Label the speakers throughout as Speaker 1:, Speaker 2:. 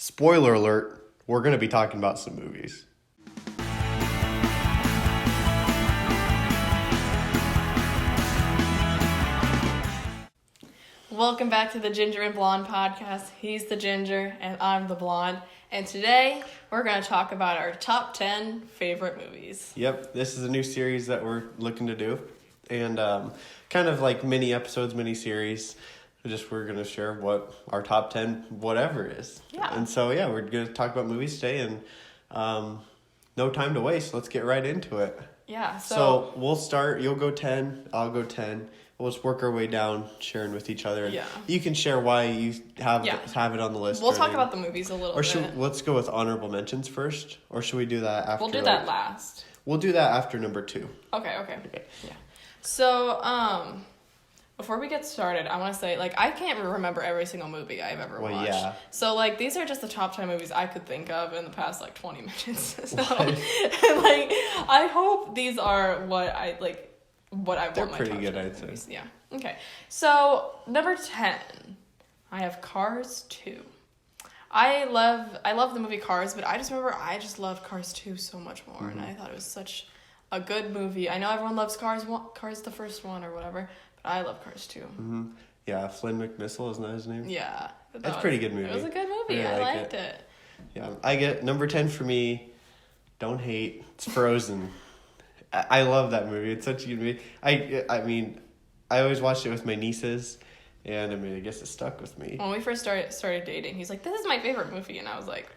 Speaker 1: Spoiler alert, we're going to be talking about some movies.
Speaker 2: Welcome back to the Ginger and Blonde podcast. He's the ginger and I'm the blonde. And today we're going to talk about our top 10 favorite movies.
Speaker 1: Yep, this is a new series that we're looking to do. And kind of like mini episodes, mini series. We're going to share what our top 10 whatever is.
Speaker 2: Yeah.
Speaker 1: And so, we're going to talk about movies today. And no time to waste. Let's get right into it.
Speaker 2: Yeah.
Speaker 1: So we'll start. You'll go 10. I'll go 10. We'll just work our way down, sharing with each other.
Speaker 2: Yeah.
Speaker 1: You can share why you have it on the list.
Speaker 2: We'll talk about the movies a little bit.
Speaker 1: Let's go with honorable mentions first, or should we do that after?
Speaker 2: We'll do that last.
Speaker 1: We'll do that after number 2.
Speaker 2: Okay. Yeah. So, before we get started, I want to say, I can't remember every single movie I've ever watched.
Speaker 1: Yeah.
Speaker 2: So, these are just the top 10 movies I could think of in the past, 20 minutes. So, I hope these are what I want.
Speaker 1: They're
Speaker 2: my
Speaker 1: pretty
Speaker 2: top
Speaker 1: good,
Speaker 2: 10
Speaker 1: I'd say.
Speaker 2: movies. Yeah. Okay. So, number 10, I have Cars 2. I love the movie Cars, but I just remember I just loved Cars 2 so much more, and I thought it was such a good movie. I know everyone loves Cars the first one or whatever, but I love Cars 2.
Speaker 1: Mm-hmm. Yeah, Flynn McMissile, isn't that his name?
Speaker 2: Yeah.
Speaker 1: That's a pretty good movie.
Speaker 2: It was a good movie.
Speaker 1: Really
Speaker 2: I liked it.
Speaker 1: Yeah, I get number 10 for me. Don't hate. It's Frozen. I love that movie. It's such a good movie. I mean, I always watched it with my nieces, and I guess it stuck with me.
Speaker 2: When we first started dating, he's like, "This is my favorite movie," and I was like,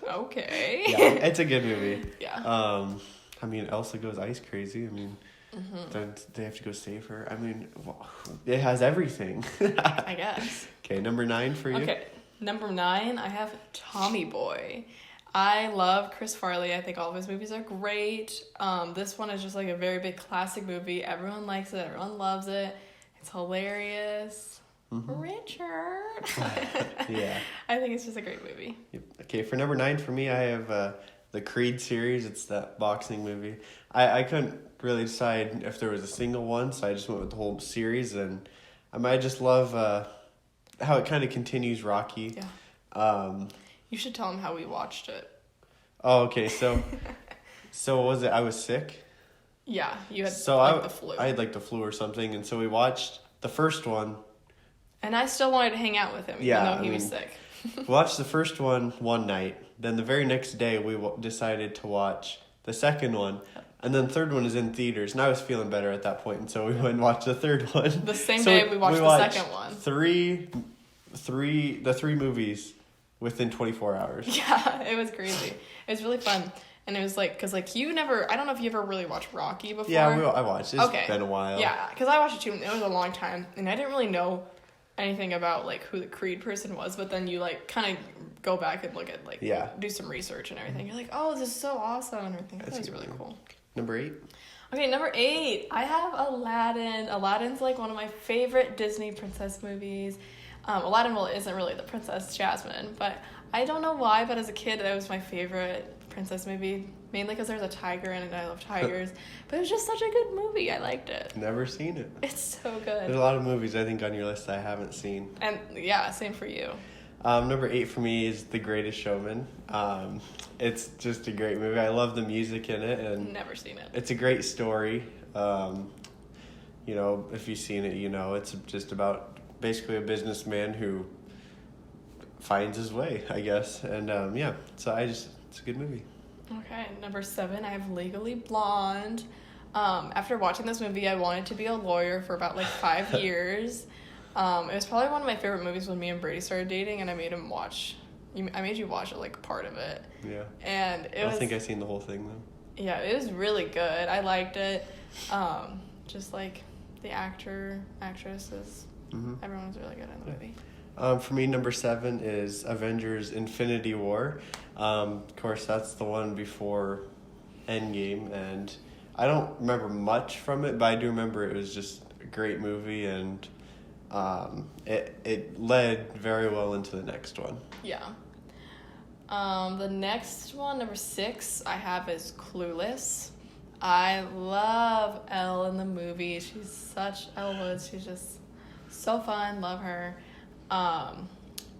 Speaker 2: "Okay."
Speaker 1: Yeah, it's a good movie.
Speaker 2: Yeah.
Speaker 1: Elsa goes ice crazy. Then they have to go save her. It has everything.
Speaker 2: I guess.
Speaker 1: Okay, number 9 for you.
Speaker 2: Okay, number 9, I have Tommy Boy. I love Chris Farley. I think all of his movies are great. This one is just a very big classic movie. Everyone likes it. Everyone loves it. It's hilarious. Mm-hmm. Richard.
Speaker 1: Yeah.
Speaker 2: I think it's just a great movie.
Speaker 1: Yep. Okay, for number 9 for me, I have the Creed series. It's that boxing movie. I couldn't really decide if there was a single one, so I just went with the whole series. And I just love how it kind of continues Rocky.
Speaker 2: Yeah. You should tell him how we watched it.
Speaker 1: Oh, okay. So was it I was sick?
Speaker 2: Yeah, you had the flu.
Speaker 1: I had the flu or something, and so we watched the first one.
Speaker 2: And I still wanted to hang out with him, even though he was sick.
Speaker 1: We watched the first one night. Then the very next day, we decided to watch the second one. And then the third one is in theaters. And I was feeling better at that point, and so we went and watched the third one.
Speaker 2: The same day we watched the second one.
Speaker 1: The three movies within 24 hours.
Speaker 2: Yeah, it was crazy. It was really fun. And it was because you never, I don't know if you ever really watched Rocky before.
Speaker 1: Yeah, I watched. It's been a while.
Speaker 2: Yeah, because I watched it too, and it was a long time. And I didn't really know anything about who the Creed person was, but then you kind of go back and look at do some research and everything. You're like, oh, this is so awesome and everything. That was really cool.
Speaker 1: Number 8.
Speaker 2: Okay, number 8, I have Aladdin. Aladdin's one of my favorite Disney princess movies. Aladdin isn't really the Princess Jasmine, but I don't know why, but as a kid, that was my favorite princess movie, mainly because there's a tiger in it, and I love tigers. But it was just such a good movie. I liked it.
Speaker 1: Never seen it.
Speaker 2: It's so good.
Speaker 1: There's a lot of movies, I think, on your list that I haven't seen.
Speaker 2: And, yeah, same for you.
Speaker 1: Number 8 for me is The Greatest Showman. It's just a great movie. I love the music in it. And
Speaker 2: never seen it.
Speaker 1: It's a great story. If you've seen it, it's just about basically a businessman who finds his way, I guess. And so it's a good movie.
Speaker 2: Okay, number 7, I have Legally Blonde. After watching this movie, I wanted to be a lawyer for about 5 years. It was probably one of my favorite movies when me and Brady started dating, and I made him watch. I made you watch it, part of it.
Speaker 1: Yeah.
Speaker 2: And
Speaker 1: I don't think I've seen the whole thing though.
Speaker 2: Yeah, it was really good. I liked it. Just the actresses. Mm-hmm. Everyone was really good in the movie.
Speaker 1: For me, number 7 is Avengers Infinity War. Of course, that's the one before Endgame, and I don't remember much from it, but I do remember it was just a great movie, and it led very well into the next one.
Speaker 2: Yeah. The next one, number 6, I have is Clueless. I love Elle in the movie. Elle Woods. She's just so fun. Love her.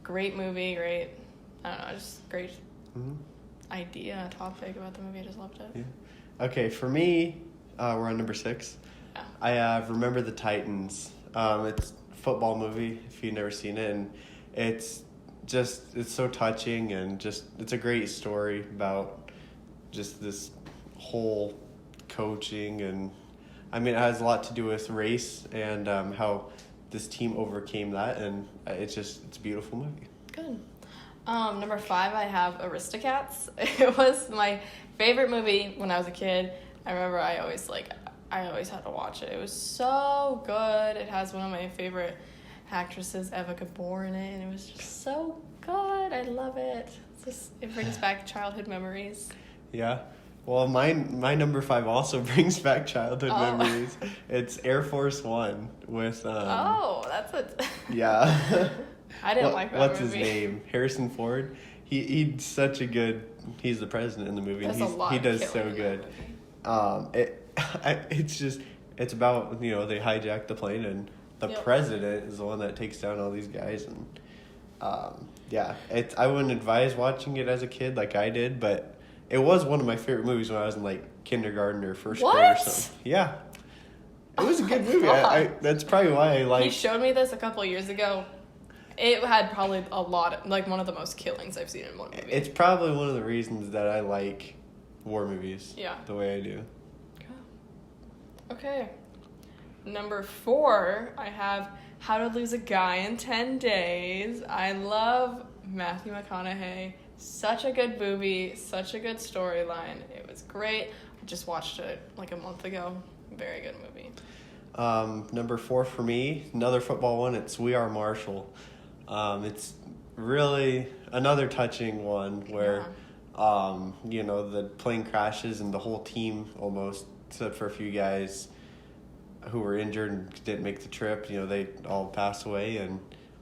Speaker 2: Great movie, great I don't know, just great
Speaker 1: Mhm.
Speaker 2: idea, topic about the movie. I just loved it.
Speaker 1: Yeah. Okay, for me, we're on number 6.
Speaker 2: Yeah.
Speaker 1: I Remember the Titans. It's a football movie if you've never seen it, and it's so touching, and just it's a great story about just this whole coaching, and I mean it has a lot to do with race and how this team overcame that, and it's a beautiful movie.
Speaker 2: Good. Number 5, I have Aristocats. It was my favorite movie when I was a kid. I remember I always had to watch it. It was so good. It has one of my favorite actresses, Eva Gabor, in it, and it was just so good. I love it. It brings back childhood memories.
Speaker 1: Yeah. Well, my number 5 also brings back childhood memories. It's Air Force One with
Speaker 2: That's it.
Speaker 1: Yeah.
Speaker 2: I didn't like that
Speaker 1: what's
Speaker 2: movie.
Speaker 1: His name? Harrison Ford. He's such a good. He's the president in the movie.
Speaker 2: There's
Speaker 1: And
Speaker 2: a lot
Speaker 1: he
Speaker 2: of
Speaker 1: does
Speaker 2: killing
Speaker 1: so
Speaker 2: in
Speaker 1: good.
Speaker 2: that movie.
Speaker 1: It's about they hijack the plane, and the
Speaker 2: Yep.
Speaker 1: president is the one that takes down all these guys, and I wouldn't advise watching it as a kid like I did, but it was one of my favorite movies when I was in like kindergarten or first grade or
Speaker 2: What?
Speaker 1: something. Yeah, it was a
Speaker 2: Oh
Speaker 1: good
Speaker 2: my
Speaker 1: movie.
Speaker 2: God.
Speaker 1: That's probably why I like.
Speaker 2: He showed me this a couple of years ago. It had probably a lot, one of the most killings I've seen in one movie.
Speaker 1: It's probably one of the reasons that I like war movies.
Speaker 2: Yeah.
Speaker 1: The way I do.
Speaker 2: Okay. Number 4, I have How to Lose a Guy in 10 Days. I love Matthew McConaughey. Such a good movie, such a good storyline. It was great. I just watched it like a month ago. Very good movie.
Speaker 1: Number 4 for me, another football one. It's We Are Marshall. It's really another touching one where, the plane crashes and the whole team almost, except for a few guys who were injured and didn't make the trip, they all pass away, and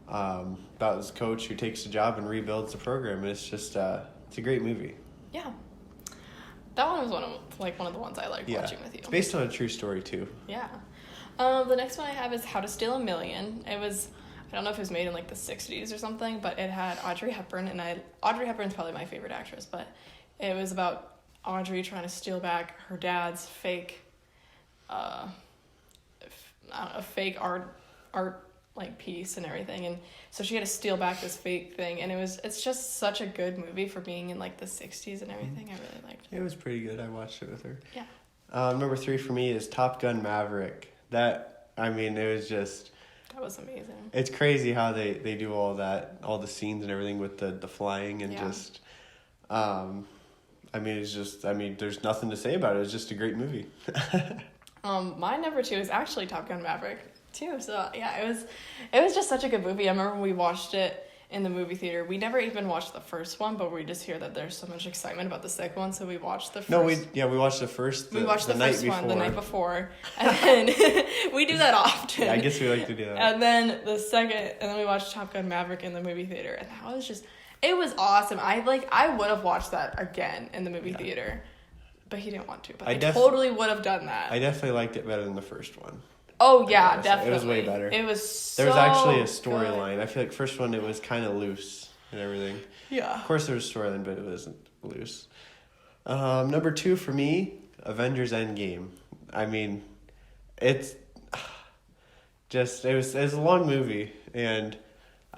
Speaker 1: about this coach who takes the job and rebuilds the program. And it's just, it's a great movie.
Speaker 2: Yeah. That one was one of the ones I liked watching with you.
Speaker 1: It's based on a true story too.
Speaker 2: Yeah. The next one I have is How to Steal a Million. It was, I don't know if it was made in like the 60s or something, but it had Audrey Hepburn, and Audrey Hepburn's probably my favorite actress, but it was about Audrey trying to steal back her dad's fake, a fake art like piece and everything, and so she had to steal back this fake thing, and it's just such a good movie for being in like the 60s and everything. I really liked it.
Speaker 1: It was pretty good. I watched it with her.
Speaker 2: Yeah.
Speaker 1: Number 3 for me is Top Gun Maverick. It was just...
Speaker 2: That was amazing.
Speaker 1: It's crazy how they do all that, all the scenes and everything with the flying and just... there's nothing to say about it. It's just a great movie.
Speaker 2: My number 2 is actually Top Gun Maverick too. So yeah, it was just such a good movie. I remember when we watched it in the movie theater. We never even watched the first one, but we just hear that there's so much excitement about the second one, so we watched the first.
Speaker 1: No, we watched the first.
Speaker 2: We watched the
Speaker 1: night
Speaker 2: first one
Speaker 1: before.
Speaker 2: the night before, and then we do that often.
Speaker 1: Yeah, I guess we like to do that.
Speaker 2: And then we watched Top Gun Maverick in the movie theater, and that was just, it was awesome. I would have watched that again in the movie theater, but he didn't want to. But I totally would have done that.
Speaker 1: I definitely liked it better than the first one.
Speaker 2: Oh yeah, definitely.
Speaker 1: It was way better.
Speaker 2: It was so
Speaker 1: There was actually a storyline. I feel like first one it was kind of loose and everything.
Speaker 2: Yeah.
Speaker 1: Of course there was a storyline, but it wasn't loose. Number 2 for me, Avengers Endgame. It's just it was a long movie, and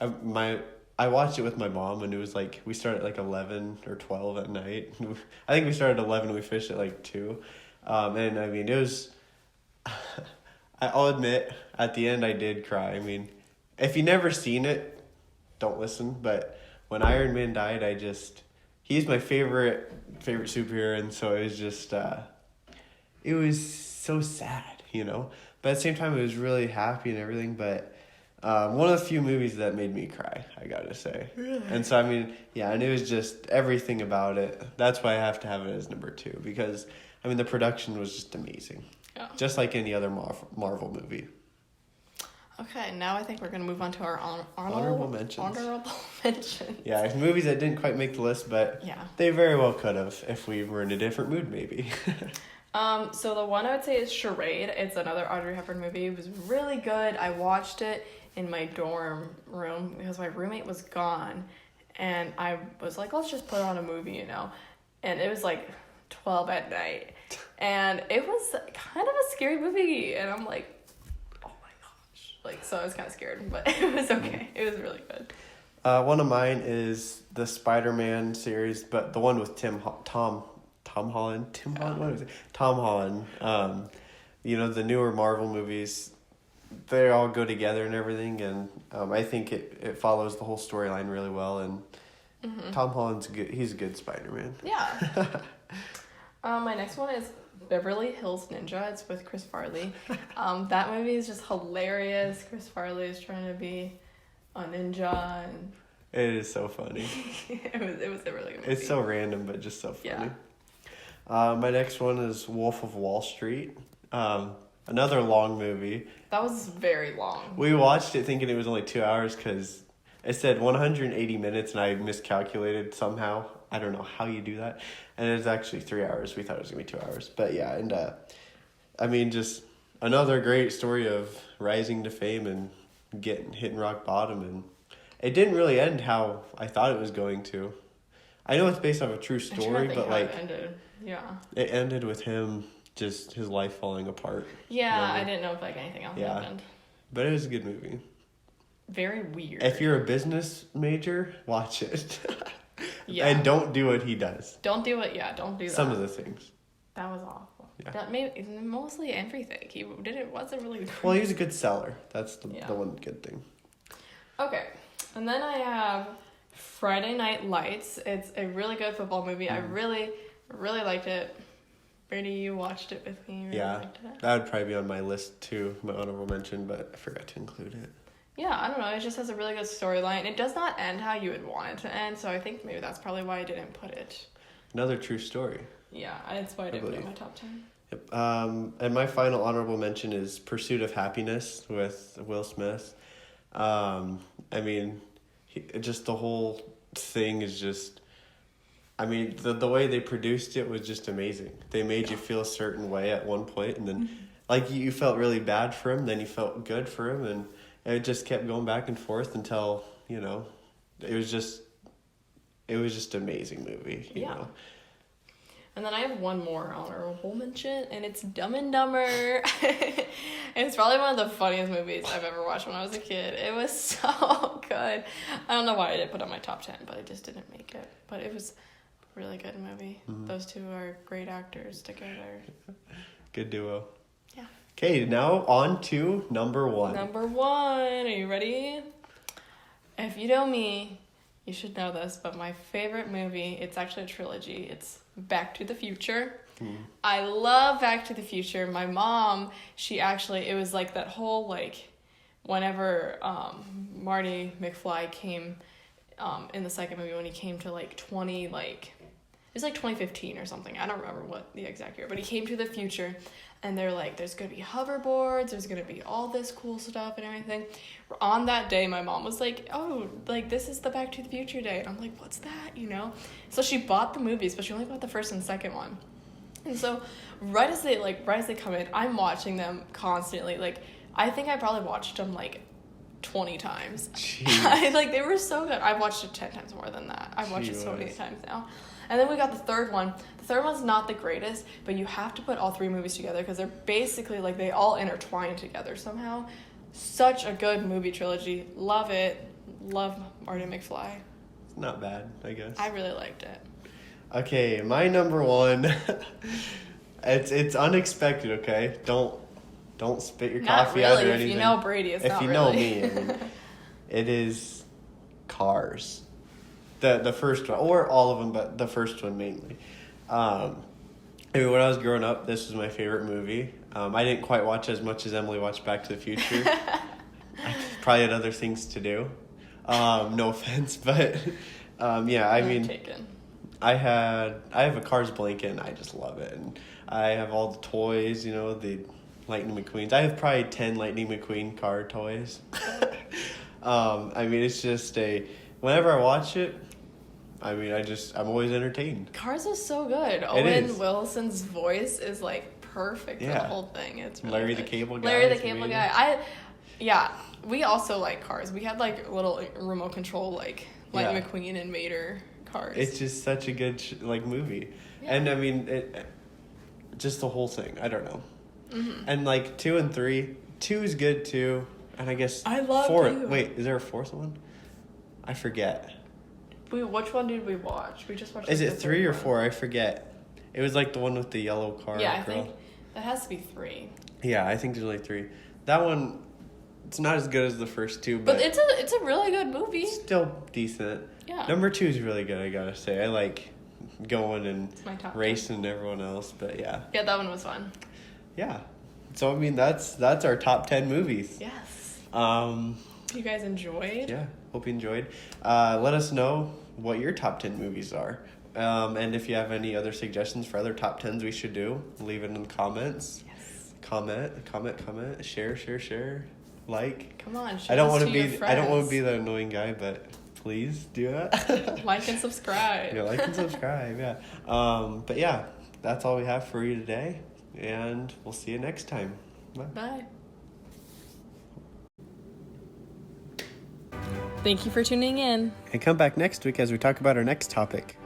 Speaker 1: I watched it with my mom, and it was like we started at like 11 or 12 at night. I think we started at 11 and we finished at like 2. It was I'll admit at the end I did cry. If you never seen it, don't listen, but when Iron Man died, he's my favorite superhero, and so it was just it was so sad, but at the same time it was really happy and everything. But one of the few movies that made me cry, I gotta say.
Speaker 2: Really?
Speaker 1: And so and it was just everything about it. That's why I have to have it as number 2, because the production was just amazing.
Speaker 2: Yeah.
Speaker 1: Just like any other Marvel movie.
Speaker 2: Okay, now I think we're going to move on to our
Speaker 1: Honorable mentions.
Speaker 2: Honorable mentions.
Speaker 1: Yeah, movies that didn't quite make the list, but they very well could have if we were in a different mood, maybe.
Speaker 2: So the one I would say is Charade. It's another Audrey Hepburn movie. It was really good. I watched it in my dorm room because my roommate was gone, and I was like, let's just put on a movie, you know, and it was like 12 at night, and it was kind of a scary movie, and I'm like, oh my gosh, like, so I was kind of scared, but it was okay. It was really good.
Speaker 1: One of mine is the Spider-Man series, but the one with Tom Holland. What was it? Tom Holland. You know, the newer Marvel movies, they all go together and everything, and I think it follows the whole storyline really well, and Tom Holland's good. He's a good Spider-Man.
Speaker 2: Yeah. My next one is Beverly Hills Ninja. It's with Chris Farley. That movie is just hilarious. Chris Farley is trying to be a ninja, and
Speaker 1: It is so funny.
Speaker 2: it was a really good movie.
Speaker 1: It's so random, but just so funny.
Speaker 2: Yeah.
Speaker 1: My next one is Wolf of Wall Street. Another long movie.
Speaker 2: That was very long.
Speaker 1: We watched it thinking it was only 2 hours because it said 180 minutes and I miscalculated somehow. I don't know how you do that. And it was actually 3 hours. We thought it was going to be 2 hours. But yeah, and I mean, just another great story of rising to fame and hitting rock bottom. And it didn't really end how I thought it was going to. I know it's based off a true story, but like,
Speaker 2: it ended. Yeah.
Speaker 1: It ended with him just his life falling apart.
Speaker 2: Yeah, I didn't know if like anything else happened.
Speaker 1: But it was a good movie.
Speaker 2: Very weird.
Speaker 1: If you're a business major, watch it.
Speaker 2: Yeah.
Speaker 1: And don't do what he does.
Speaker 2: Don't do it. Yeah, don't do that.
Speaker 1: Some of the things.
Speaker 2: That was awful.
Speaker 1: Yeah.
Speaker 2: That mostly everything. He wasn't really great.
Speaker 1: Well, he's a good seller. That's the
Speaker 2: Yeah.
Speaker 1: one good thing.
Speaker 2: Okay. And then I have Friday Night Lights. It's a really good football movie. I really, really liked it. Brady, you watched it with me. Really liked it.
Speaker 1: That would probably be on my list too, my honorable mention, but I forgot to include it.
Speaker 2: Yeah, I don't know. It just has a really good storyline. It does not end how you would want it to end, so I think maybe that's probably why I didn't put it.
Speaker 1: Another true story.
Speaker 2: Yeah, that's why I didn't put it in my top 10.
Speaker 1: Yep. And my final honorable mention is Pursuit of Happiness with Will Smith. I mean, just the whole thing is just, I mean, the way they produced it was just amazing. They made you feel a certain way at one point, and then like you felt really bad for him, then you felt good for him, and it just kept going back and forth until, you know, it was just amazing movie, you know.
Speaker 2: And then I have one more honorable mention, and it's Dumb and Dumber. It's probably one of the funniest movies I've ever watched when I was a kid. It was so good. I don't know why I didn't put it on my top 10, but I just didn't make it. But it was a really good movie. Those two are great actors together.
Speaker 1: Good duo.
Speaker 2: Yeah.
Speaker 1: Okay, now on to number one.
Speaker 2: Number one. Are you ready? If you know me, you should know this, but my favorite movie, it's actually a trilogy. It's Back to the Future. I love Back to the Future. My mom, it was like that whole, like, whenever Marty McFly came in the second movie, when he came to, like, it was like 2015 or something. I don't remember what the exact year, but he came to the future, and they're like, there's going to be hoverboards, there's going to be all this cool stuff and everything. On that day, my mom was like, oh, like, this is the Back to the Future day. And I'm like, what's that, you know? So she bought the movies, but she only bought the first and second one. And so right as they come in, I'm watching them constantly. Like, I think I probably watched them, like, 20 times. They were so good. I've watched it 10 times more than that. I've watched it so many times now. And then we got the third one. The third one's not the greatest, but you have to put all three movies together because they're basically, like, they all intertwine together somehow. Such a good movie trilogy. Love it. Love Marty McFly.
Speaker 1: Not bad, I guess.
Speaker 2: I really liked it.
Speaker 1: Okay, my number one. It's unexpected, okay? Don't spit your coffee out or anything.
Speaker 2: If you know Brady, it's not really.
Speaker 1: If you know me, I mean, it is Cars. The first one, or all of them, but the first one mainly. I mean, when I was growing up, this was my favorite movie. I didn't quite watch as much as Emily watched Back to the Future. I probably had other things to do. No offense, but yeah, I mean, I have a Cars blanket, and I just love it. And I have all the toys, you know, the Lightning McQueens. I have probably 10 Lightning McQueen car toys. I mean, it's just whenever I watch it, I mean, I'm always entertained.
Speaker 2: Cars is so good. Owen Wilson's voice is, like, perfect for the whole thing. It's really
Speaker 1: Larry
Speaker 2: good.
Speaker 1: the Cable Guy.
Speaker 2: Larry the Cable Guy. We also like Cars. We had, like, little remote control, like, Lightning McQueen and Mater cars.
Speaker 1: It's just such a good like movie,
Speaker 2: Yeah.
Speaker 1: and I mean just the whole thing. I don't know,
Speaker 2: Mm-hmm.
Speaker 1: and like 2 and 3. 2 is good too, and I guess
Speaker 2: I love
Speaker 1: 4.
Speaker 2: 2.
Speaker 1: Wait, is there a 4th one? I forget.
Speaker 2: Which one did we watch? We just watched.
Speaker 1: Is
Speaker 2: like,
Speaker 1: it
Speaker 2: the
Speaker 1: 3
Speaker 2: third
Speaker 1: or
Speaker 2: one.
Speaker 1: 4? I forget. It was like the one with the yellow car.
Speaker 2: Yeah, I
Speaker 1: girl.
Speaker 2: think that has to be 3.
Speaker 1: Yeah, I think there's only 3. That one, it's not as good as the first 2,
Speaker 2: But
Speaker 1: but
Speaker 2: it's a really good movie.
Speaker 1: still decent.
Speaker 2: Yeah.
Speaker 1: Number 2 is really good, I gotta say. I like going and
Speaker 2: It's my top
Speaker 1: racing everyone else, but yeah.
Speaker 2: Yeah, that one was fun.
Speaker 1: Yeah. So I mean that's our top 10 movies.
Speaker 2: Yes.
Speaker 1: Um
Speaker 2: You guys enjoyed?
Speaker 1: yeah, hope you enjoyed. Let us know what your top 10 movies are. And if you have any other suggestions for other top 10s we should do, leave it in the comments.
Speaker 2: Yes.
Speaker 1: Comment, share, like.
Speaker 2: Come on.
Speaker 1: I don't
Speaker 2: want
Speaker 1: want to be the annoying guy, but please do that.
Speaker 2: Like and subscribe.
Speaker 1: Yeah, like and subscribe. Yeah. But yeah, that's all we have for you today, and we'll see you next time. Bye.
Speaker 2: Bye. Thank you for tuning in.
Speaker 1: And come back next week as we talk about our next topic.